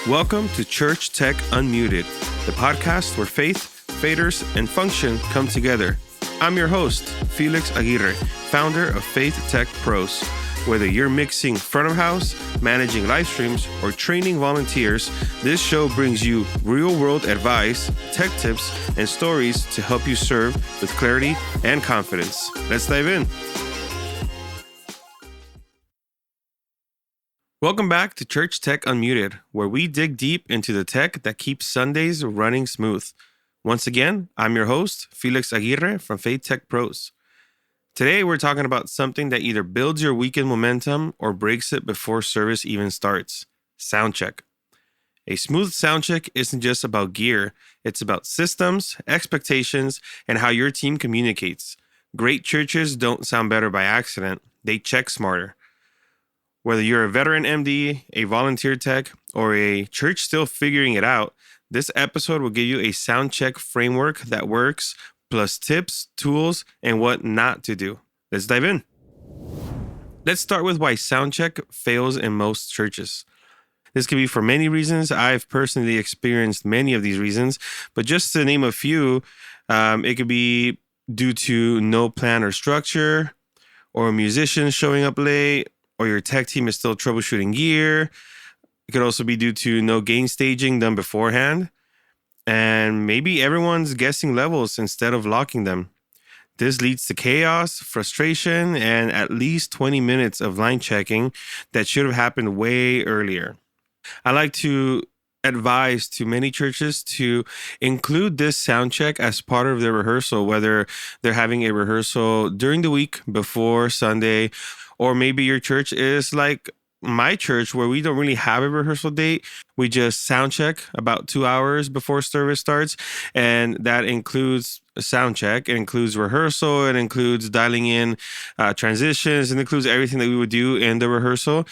Welcome to Church Tech Unmuted, the podcast where faith, faders, and function come together. I'm your host, Felix Aguirre, founder of Faith Tech Pros. Whether you're mixing front of house, managing live streams, or training volunteers, this show brings you real-world advice, tech tips, and stories to help you serve with clarity and confidence. Let's dive in. Welcome back to Church Tech Unmuted, where we dig deep into the tech that keeps Sundays running smooth. Once again, I'm your host, Felix Aguirre from Faith Tech Pros. Today, we're talking about something that either builds your weekend momentum or breaks it before service even starts: Soundcheck. A smooth soundcheck isn't just about gear, it's about systems, expectations, and how your team communicates. Great churches don't sound better by accident, they check smarter. Whether you're a veteran MD, a volunteer tech, or a church still figuring it out, this episode will give you a soundcheck framework that works, plus tips, tools, and what not to do. Let's dive in. Let's start with why soundcheck fails in most churches. This could be for many reasons. I've personally experienced many of these reasons, but just to name a few, it could be due to no plan or structure, or musicians showing up late, or your tech team is still troubleshooting gear. It could also be due to no gain staging done beforehand. And maybe everyone's guessing levels instead of locking them. This leads to chaos, frustration, and at least 20 minutes of line checking that should have happened way earlier. I like to advise to many churches to include this sound check as part of their rehearsal, whether they're having a rehearsal during the week before Sunday, or maybe your church is like my church where we don't really have a rehearsal date. We just sound check about 2 hours before service starts. And that includes a sound check. It includes rehearsal. It includes dialing in transitions. It includes everything that we would do in the rehearsal.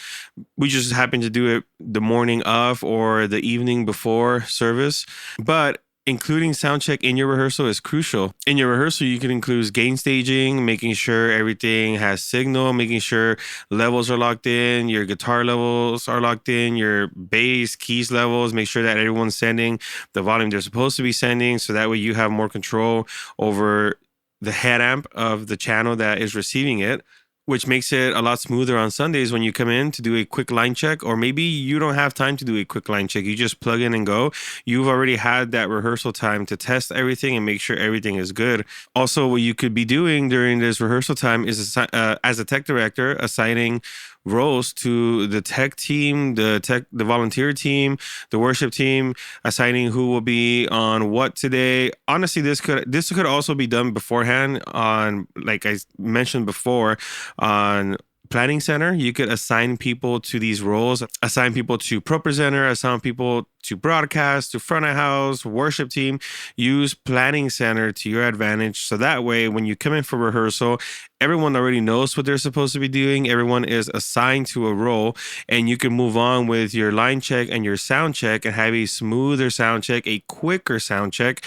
We just happen to do it the morning of or the evening before service. But including soundcheck in your rehearsal is crucial. In your rehearsal, you can include gain staging, making sure everything has signal, making sure levels are locked in, your guitar levels are locked in, your bass, keys levels, make sure that everyone's sending the volume they're supposed to be sending, so that way you have more control over the head amp of the channel that is receiving it, which makes it a lot smoother on Sundays when you come in to do a quick line check, or maybe you don't have time to do a quick line check. You just plug in and go. You've already had that rehearsal time to test everything and make sure everything is good. Also, what you could be doing during this rehearsal time is, as a tech director, assigning roles to the tech team, the volunteer team, the worship team, assigning who will be on what today. Honestly, this could also be done beforehand on, like I mentioned before, on Planning Center. You could assign people to these roles, assign people to Pro Presenter, assign people to broadcast, to front of house, worship team. Use Planning Center to your advantage. So that way, when you come in for rehearsal, everyone already knows what they're supposed to be doing. Everyone is assigned to a role, and you can move on with your line check and your sound check and have a smoother sound check, a quicker sound check,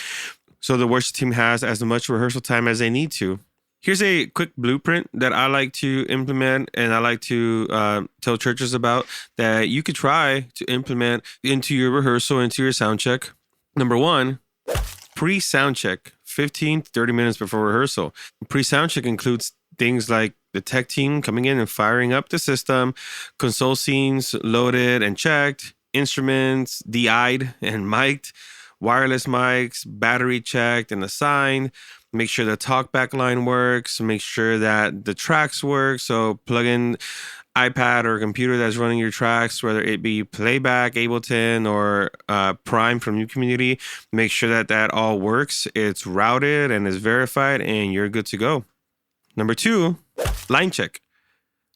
so the worship team has as much rehearsal time as they need to. Here's a quick blueprint that I like to implement and I like to tell churches about that you could try to implement into your rehearsal, into your sound check. Number one, pre-sound check, 15 to 30 minutes before rehearsal. Pre-sound check includes things like the tech team coming in and firing up the system, console scenes loaded and checked, instruments DI'd and mic'd, wireless mics, battery checked and assigned. Make sure the talkback line works. Make sure that the tracks work. So plug in iPad or computer that's running your tracks, whether it be Playback, Ableton, or Prime from New Community. Make sure that that all works. It's routed and is verified, and you're good to go. Number two, line check.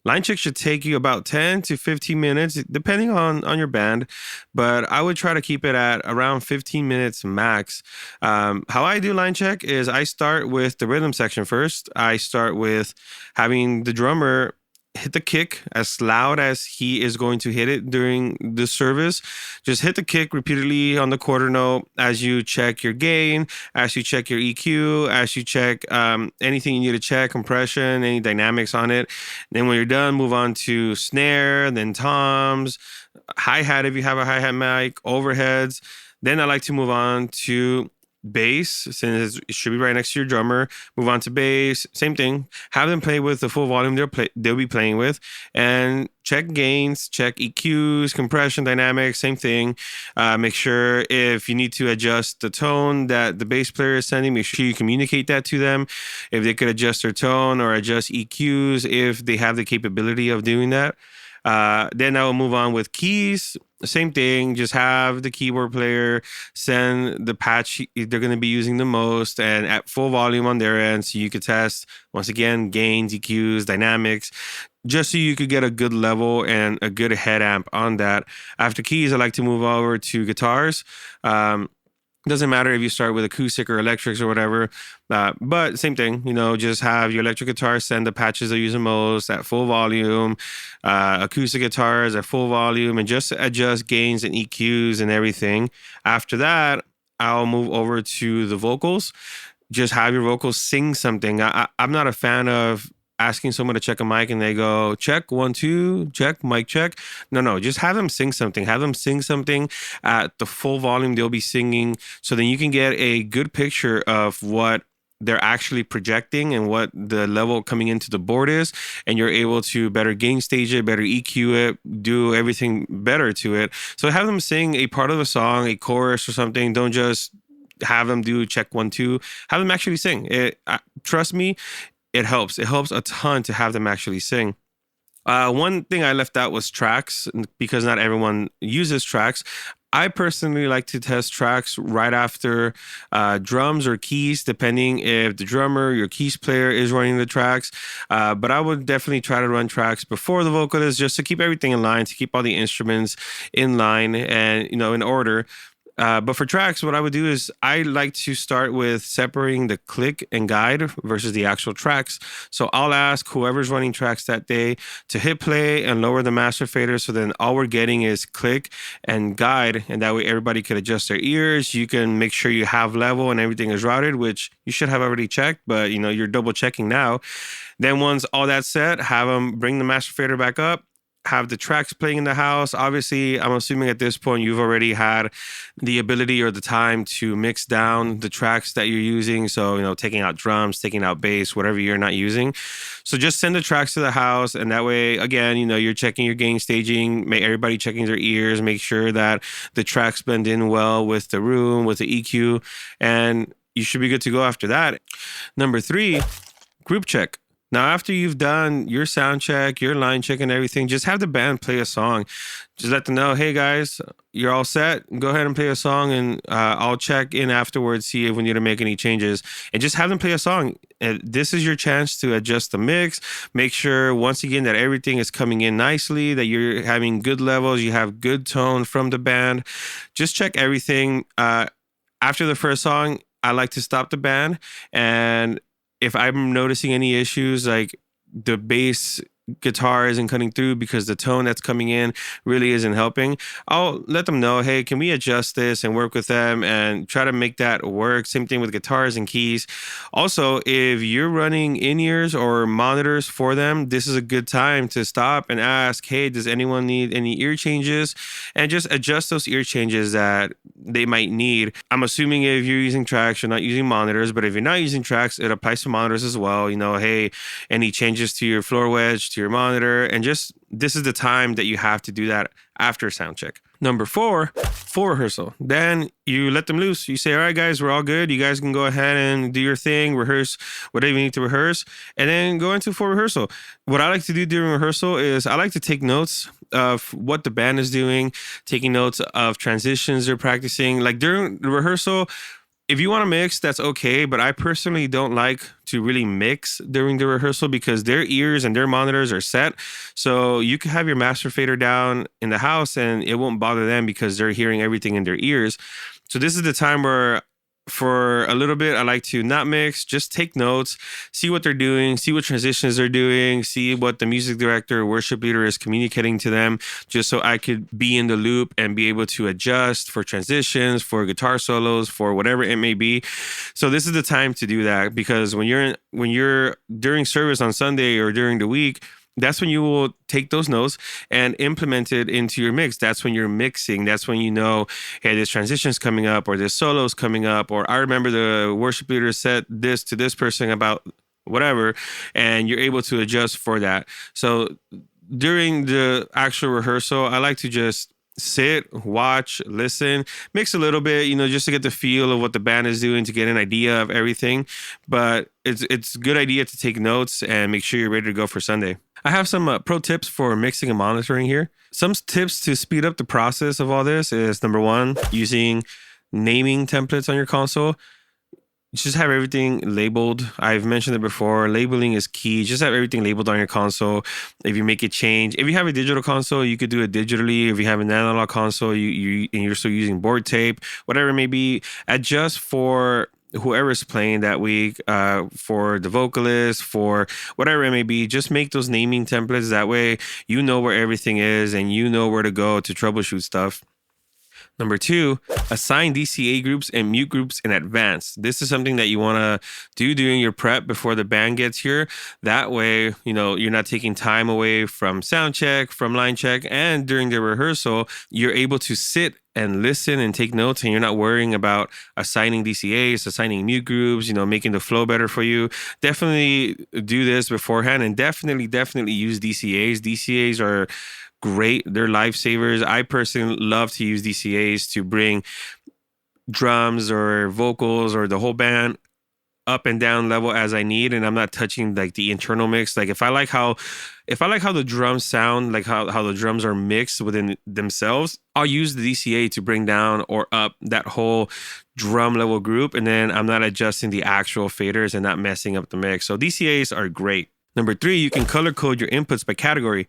Line check should take you about 10 to 15 minutes, depending on your band, but I would try to keep it at around 15 minutes max. How I do line check is I start with the rhythm section first. I start with having the drummer hit the kick as loud as he is going to hit it during the service. Just hit the kick repeatedly on the quarter note as you check your gain, as you check your EQ, as you check anything you need to check, compression, any dynamics on it. Then when you're done, move on to snare, then toms, hi-hat if you have a hi-hat mic, overheads. Then I like to move on to bass, since it should be right next to your drummer. Move on to bass, same thing. Have them play with the full volume they'll be playing with, and check gains, check EQs, compression, dynamics, same thing. Make sure if you need to adjust the tone that the bass player is sending, make sure you communicate that to them. If they could adjust their tone or adjust EQs, if they have the capability of doing that. Then I will move on with keys. Same thing, just have the keyboard player send the patch they're going to be using the most and at full volume on their end, so you could test, once again, gains, EQs, dynamics, just so you could get a good level and a good head amp on that. After keys, I like to move over to guitars. Doesn't matter if you start with acoustic or electrics or whatever, but same thing, just have your electric guitar send the patches they're using most at full volume, acoustic guitars at full volume, and just adjust gains and EQs and everything. After that, I'll move over to the vocals. Just have your vocals sing something. I'm not a fan of asking someone to check a mic and they go, check, 1, 2, check, mic check. No, just have them sing something. Have them sing something at the full volume they'll be singing, so then you can get a good picture of what they're actually projecting and what the level coming into the board is, and you're able to better gain stage it, better EQ it, do everything better to it. So have them sing a part of a song, a chorus or something. Don't just have them do check, 1, 2. Have them actually sing. Trust me, it helps. It helps a ton to have them actually sing. One thing I left out was tracks, because not everyone uses tracks. I personally like to test tracks right after drums or keys, depending if the drummer, your keys player, is running the tracks. But I would definitely try to run tracks before the vocalist, just to keep everything in line, to keep all the instruments in line and in order. But for tracks, what I would do is I like to start with separating the click and guide versus the actual tracks. So I'll ask whoever's running tracks that day to hit play and lower the master fader. So then all we're getting is click and guide. And that way everybody could adjust their ears. You can make sure you have level and everything is routed, which you should have already checked, but you're double checking now. Then once all that's set, have them bring the master fader back up. Have the tracks playing in the house. Obviously, I'm assuming at this point you've already had the ability or the time to mix down the tracks that you're using. So, taking out drums, taking out bass, whatever you're not using. So just send the tracks to the house. And that way, again, you're checking your gain staging, make everybody checking their ears, make sure that the tracks blend in well with the room, with the EQ, and you should be good to go after that. Number 3, group check. Now, after you've done your sound check, your line check and everything, just have the band play a song. Just let them know, hey guys, you're all set. Go ahead and play a song, and I'll check in afterwards, see if we need to make any changes. And just have them play a song. And this is your chance to adjust the mix. Make sure, once again, that everything is coming in nicely, that you're having good levels, you have good tone from the band. Just check everything. After the first song, I like to stop the band, and if I'm noticing any issues, like the bass guitar isn't cutting through because the tone that's coming in really isn't helping, I'll let them know, hey, can we adjust this, and work with them and try to make that work. Same thing with guitars and keys. Also, if you're running in-ears or monitors for them, this is a good time to stop and ask, hey, does anyone need any ear changes? And just adjust those ear changes that they might need. I'm assuming if you're using tracks, you're not using monitors, but if you're not using tracks, it applies to monitors as well. Hey, any changes to your floor wedge, to your monitor, and just this is the time that you have to do that after sound check. Number 4, full rehearsal. Then you let them loose. You say, all right, guys, we're all good. You guys can go ahead and do your thing, rehearse whatever you need to rehearse, and then go into full rehearsal. What I like to do during rehearsal is I like to take notes of what the band is doing, taking notes of transitions they're practicing. Like during the rehearsal, if you want to mix, that's okay. But I personally don't like to really mix during the rehearsal because their ears and their monitors are set. So you can have your master fader down in the house and it won't bother them because they're hearing everything in their ears. So this is the time where, for a little bit, I like to not mix, just take notes, see what they're doing, see what transitions they're doing, see what the music director or worship leader is communicating to them, just so I could be in the loop and be able to adjust for transitions, for guitar solos, for whatever it may be. So this is the time to do that, because when you're during service on Sunday or during the week, That's when you will take those notes and implement it into your mix. That's when you're mixing. That's when you know, hey, this transition's coming up, or this solo's coming up, or I remember the worship leader said this to this person about whatever, and you're able to adjust for that. So during the actual rehearsal, I like to just sit, watch, listen, mix a little bit, just to get the feel of what the band is doing, to get an idea of everything. But it's a good idea to take notes and make sure you're ready to go for Sunday. I have some pro tips for mixing and monitoring here. Some tips to speed up the process of all this is, number one, using naming templates on your console. Just have everything labeled. I've mentioned it before. Labeling is key. Just have everything labeled on your console. If you make a change, if you have a digital console, you could do it digitally. If you have an analog console, you're still using board tape, whatever it may be, adjust for whoever's playing that week, for the vocalist, for whatever it may be. Just make those naming templates. That way you know where everything is and you know where to go to troubleshoot stuff. Number two, assign DCA groups and mute groups in advance. This is something that you want to do during your prep before the band gets here. That way, you're not taking time away from sound check, from line check, and during the rehearsal, you're able to sit and listen and take notes, and you're not worrying about assigning DCAs, assigning mute groups, making the flow better for you. Definitely do this beforehand, and definitely use DCAs. DCAs are great. They're lifesavers. I personally love to use DCAs to bring drums or vocals or the whole band up and down level as I need, and I'm not touching like the internal mix. Like if I like how the drums sound, like how the drums are mixed within themselves, I'll use the DCA to bring down or up that whole drum level group, and then I'm not adjusting the actual faders and not messing up the mix. So DCAs are great. Number three, you can color code your inputs by category,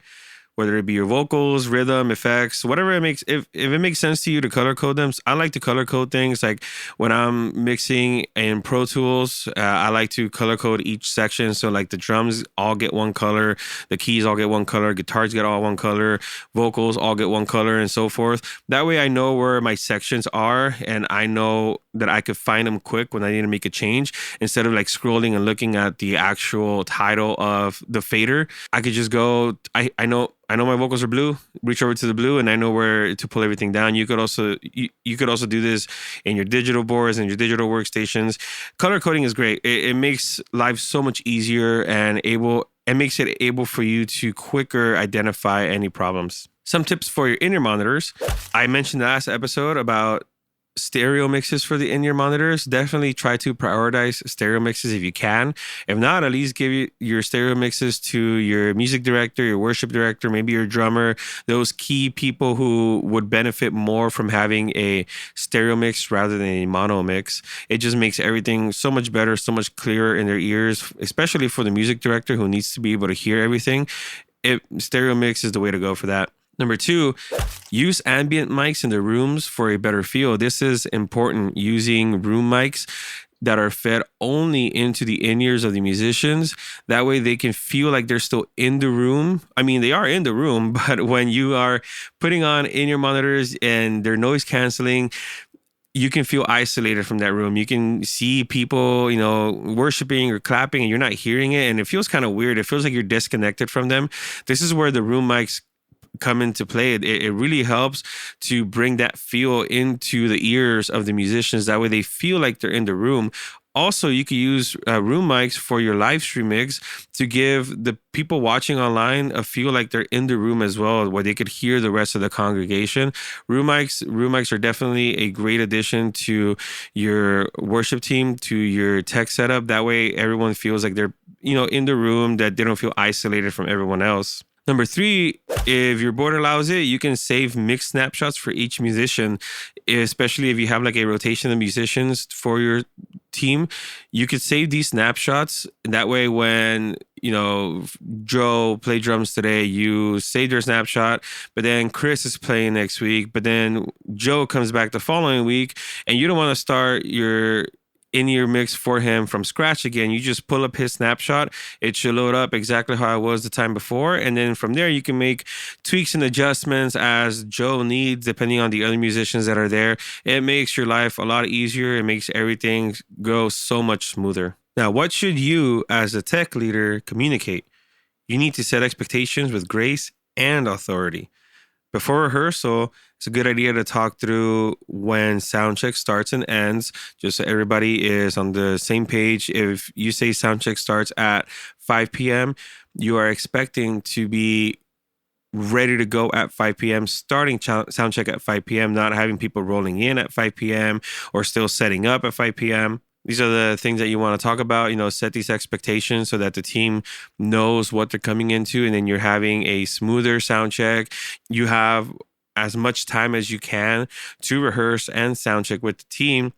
whether it be your vocals, rhythm, effects, whatever it makes. If it makes sense to you to color code them, I like to color code things. Like when I'm mixing in Pro Tools, I like to color code each section. So like the drums all get one color, the keys all get one color, guitars get all one color, vocals all get one color, and so forth. That way I know where my sections are, and I know that I could find them quick when I need to make a change. Instead of like scrolling and looking at the actual title of the fader, I could just go, I know my vocals are blue, reach over to the blue, and I know where to pull everything down. You could also do this in your digital boards and your digital workstations. Color coding is great. It makes life so much easier and makes it able for you to quicker identify any problems. Some tips for your in-ear monitors. I mentioned the last episode about stereo mixes for the in-ear monitors. Definitely try to prioritize stereo mixes if you can. If not, at least give your stereo mixes to your music director, your worship director, maybe your drummer, those key people who would benefit more from having a stereo mix rather than a mono mix. It just makes everything so much better, so much clearer in their ears, especially for the music director who needs to be able to hear everything. Stereo mix is the way to go for that. Number two, use ambient mics in the rooms for a better feel. This is important, using room mics that are fed only into the in-ears of the musicians. That way they can feel like they're still in the room. I mean, they are in the room, but when you are putting on in-ear monitors and they're noise canceling, you can feel isolated from that room. You can see people, worshiping or clapping, and you're not hearing it. And it feels kind of weird. It feels like you're disconnected from them. This is where the room mics come into play. It really helps to bring that feel into the ears of the musicians. That way they feel like they're in the room. Also, you can use room mics for your live stream mix to give the people watching online a feel like they're in the room as well, where they could hear the rest of the congregation. Room mics are definitely a great addition to your worship team, to your tech setup. That way everyone feels like they're, in the room, that they don't feel isolated from everyone else. Number three, if your board allows it, you can save mix snapshots for each musician, especially if you have like a rotation of musicians for your team. You could save these snapshots. That way when, Joe played drums today, you save your snapshot, but then Chris is playing next week, but then Joe comes back the following week, and you don't want to start your in-ear mix for him from scratch again. You just pull up his snapshot. It should load up exactly how it was the time before. And then from there, you can make tweaks and adjustments as Joe needs, depending on the other musicians that are there. It makes your life a lot easier. It makes everything go so much smoother. Now, what should you as a tech leader communicate? You need to set expectations with grace and authority. Before rehearsal, it's a good idea to talk through when sound check starts and ends, just so everybody is on the same page. If you say sound check starts at 5 p.m., you are expecting to be ready to go at 5 p.m., starting sound check at 5 p.m., not having people rolling in at 5 p.m. or still setting up at 5 p.m. These are the things that you want to talk about, set these expectations so that the team knows what they're coming into, and then you're having a smoother sound check. You have as much time as you can to rehearse and sound check with the team.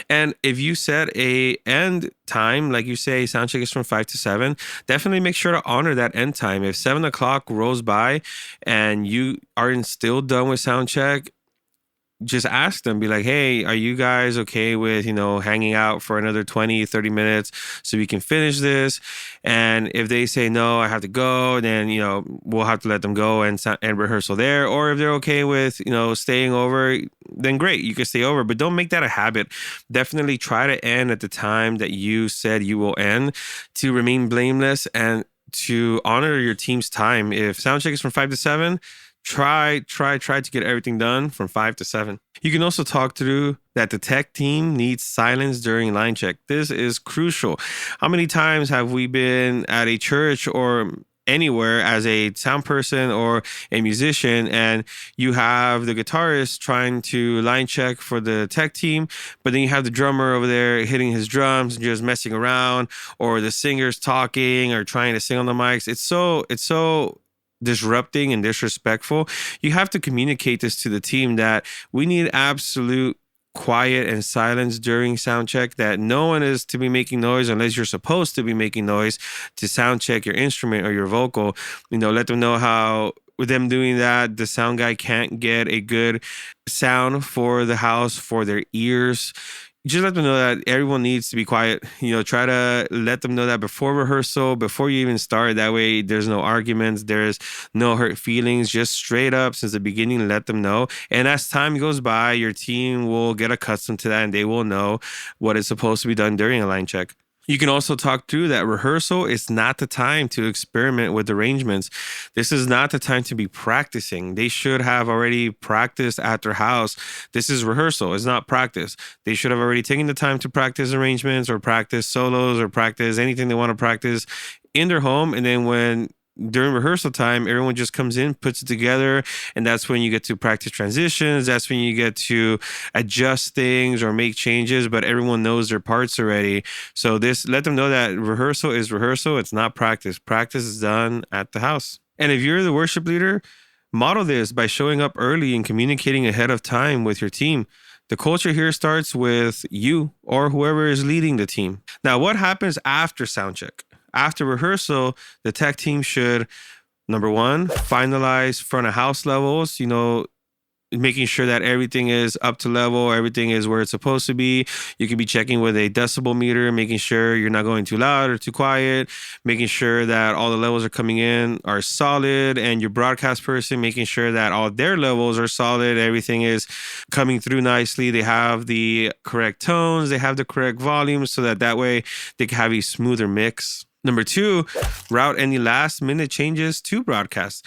And if you set a end time, like you say, sound check is from 5 to 7, definitely make sure to honor that end time. If 7 o'clock rolls by and you aren't still done with sound check, just ask them, be like, hey, are you guys okay with, hanging out for another 20, 30 minutes so we can finish this? And if they say, no, I have to go, then, we'll have to let them go and rehearsal there. Or if they're okay with, staying over, then great, you can stay over, but don't make that a habit. Definitely try to end at the time that you said you will end to remain blameless and to honor your team's time. If sound check is from 5 to 7, try to get everything done from 5 to 7. You can also talk through that the tech team needs silence during line check. This is crucial. How many times have we been at a church or anywhere as a sound person or a musician, and you have the guitarist trying to line check for the tech team, but then you have the drummer over there hitting his drums and just messing around, or the singer's talking or trying to sing on the mics. It's so disrupting and disrespectful. You have to communicate this to the team that we need absolute quiet and silence during sound check, that no one is to be making noise unless you're supposed to be making noise to sound check your instrument or your vocal. Let them know how with them doing that, the sound guy can't get a good sound for the house, for their ears. Just let them know that everyone needs to be quiet. Try to let them know that before rehearsal, before you even start. That way there's no arguments, there's no hurt feelings. Just straight up since the beginning, let them know. And as time goes by, your team will get accustomed to that and they will know what is supposed to be done during a line check. You can also talk through that rehearsal is not the time to experiment with arrangements. This is not the time to be practicing. They should have already practiced at their house. This is rehearsal. It's not practice. They should have already taken the time to practice arrangements or practice solos or practice anything they want to practice in their home. And then during rehearsal time, everyone just comes in, puts it together, and that's when you get to practice transitions. That's when you get to adjust things or make changes, but everyone knows their parts already. So let them know that rehearsal is rehearsal. It's not practice. Practice is done at the house. And if you're the worship leader, model this by showing up early and communicating ahead of time with your team. The culture here starts with you or whoever is leading the team. Now, what happens after sound check? After rehearsal, the tech team should, number one, finalize front of house levels, making sure that everything is up to level, everything is where it's supposed to be. You can be checking with a decibel meter, making sure you're not going too loud or too quiet, making sure that all the levels are coming in are solid, and your broadcast person making sure that all their levels are solid, everything is coming through nicely. They have the correct tones, they have the correct volumes, so that way they can have a smoother mix. Number two, route any last minute changes to broadcast.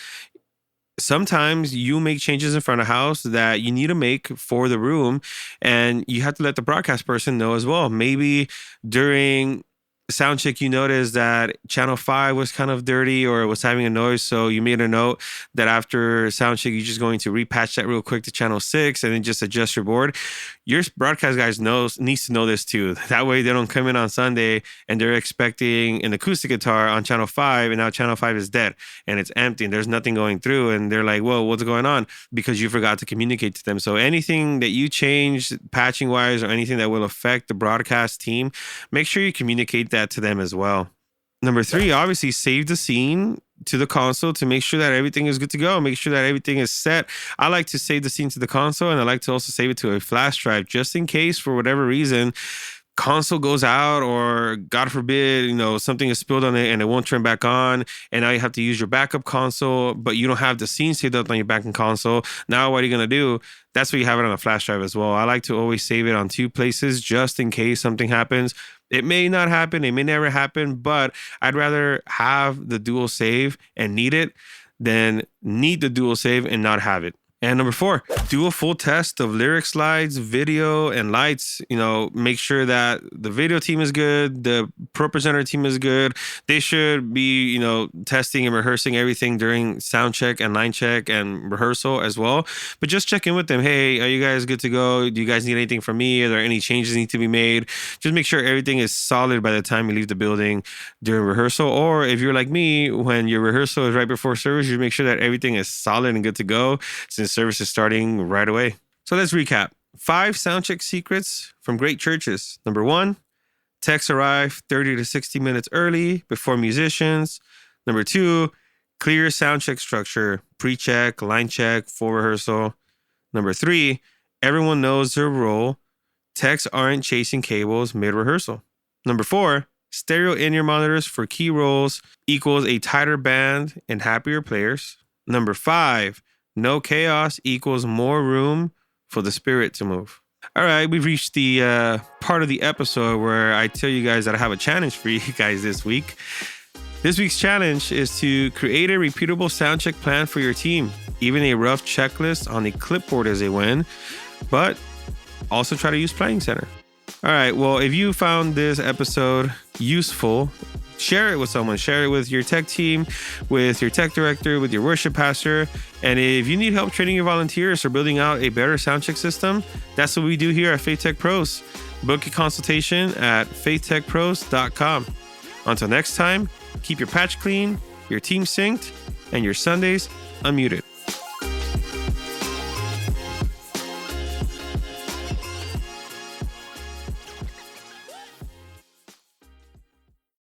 Sometimes you make changes in front of house that you need to make for the room, and you have to let the broadcast person know as well. Maybe during sound check, you noticed that channel 5 was kind of dirty or it was having a noise. So you made a note that after sound check, you're just going to repatch that real quick to channel 6 and then just adjust your board. Your broadcast guys needs to know this too. That way they don't come in on Sunday and they're expecting an acoustic guitar on channel 5, and now channel 5 is dead and it's empty and there's nothing going through, and they're like, whoa, what's going on? Because you forgot to communicate to them. So anything that you change patching wise or anything that will affect the broadcast team, make sure you communicate that to them as well. Number 3, obviously save the scene to the console to make sure that everything is good to go. Make sure that everything is set. I like to save the scene to the console, and I like to also save it to a flash drive just in case for whatever reason console goes out, or God forbid, something is spilled on it and it won't turn back on, and now you have to use your backup console, but you don't have the scene saved up on your backup console. Now what are you going to do? That's where you have it on a flash drive as well. I like to always save it on 2 places just in case something happens. It may not happen. It may never happen, but I'd rather have the dual save and need it than need the dual save and not have it. And number 4, do a full test of lyric slides, video, and lights. Make sure that the video team is good, the pro presenter team is good. They should be, testing and rehearsing everything during sound check and line check and rehearsal as well. But just check in with them. Hey, are you guys good to go? Do you guys need anything from me? Are there any changes need to be made? Just make sure everything is solid by the time you leave the building during rehearsal. Or if you're like me, when your rehearsal is right before service, you make sure that everything is solid and good to go, since service is starting right away. So let's recap. 5 soundcheck secrets from great churches. Number 1, techs arrive 30 to 60 minutes early before musicians. Number 2, clear soundcheck structure, pre-check, line check, full rehearsal. Number 3, everyone knows their role. Techs aren't chasing cables mid-rehearsal. Number 4, stereo in-ear monitors for key roles equals a tighter band and happier players. Number 5, no chaos equals more room for the spirit to move. All right, we've reached the part of the episode where I tell you guys that I have a challenge for you guys this week. This week's challenge is to create a repeatable soundcheck plan for your team, even a rough checklist on a clipboard as they win, but also try to use Playing Center. All right, well, if you found this episode useful, share it with someone. Share it with your tech team, with your tech director, with your worship pastor. And if you need help training your volunteers or building out a better soundcheck system, that's what we do here at Faith Tech Pros. Book a consultation at faithtechpros.com. Until next time, keep your patch clean, your team synced, and your Sundays unmuted.